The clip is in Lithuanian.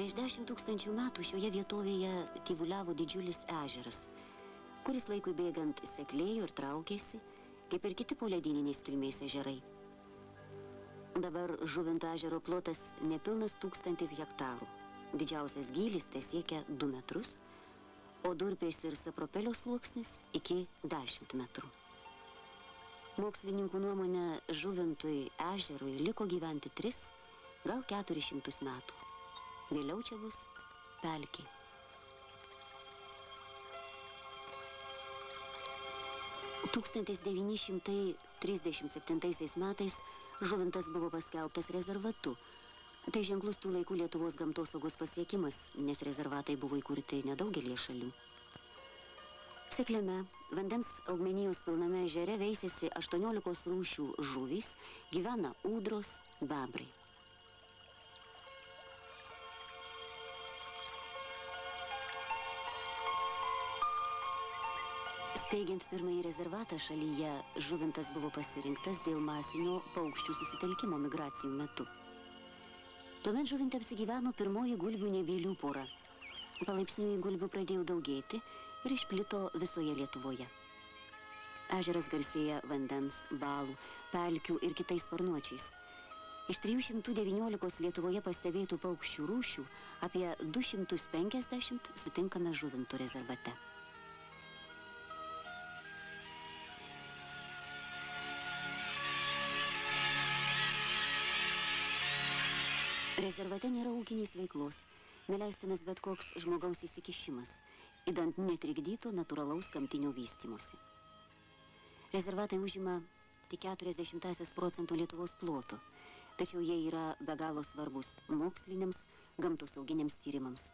Prieš 10 000 metų šioje vietovėje tyvuliavo didžiulis ežeras, kuris laikui bėgant seklėjo ir traukėsi, kaip ir kiti poledyniniais kilmės ežerai. Dabar Žuvinto ežero plotas nepilnas 1000 hektarų. Didžiausias gylis tai siekia 2 metrus, o durpės ir sapropelio sluoksnis iki 10 metrų. Mokslininkų nuomonė Žuvintui ežerui liko gyventi 3, gal 400 metų. Vėliau čia bus pelkė. Tūkstantis 937 metais Žuvintas buvo paskelbtas rezervatu. Tai ženklus tų laikų Lietuvos gamtosaugos pasiekimas, nes rezervatai buvo įkurti nedaugelį šalių. Sekliame, vandens augmenijos pilname ežere veisėsi 18 rūšių žuvys, gyvena ūdros, bebrai. Steigiant pirmąjį rezervatą šalyje, Žuvintas buvo pasirinktas dėl masinio paukščių susitelkimo migracijų metu. Tuomet Žuvinte apsigyveno pirmoji gulbių nebėlių pora. Palaipsniui gulbių pradėjo daugėti ir išplito visoje Lietuvoje. Ežeras garsėja vandens, balų, pelkių ir kitais sparnuočiais. Iš 319 Lietuvoje pastebėtų paukščių rūšių apie 250 sutinkame Žuvinto rezervate. Rezervate nėra ūkinės veiklos, neleistinas bet koks žmogaus įsikišimas, idant netrikdytų natūralaus gamtinio vystymosi. Rezervatai užima tik 40% Lietuvos ploto, tačiau jie yra be galo svarbus moksliniams, gamtosauginiams tyrimams.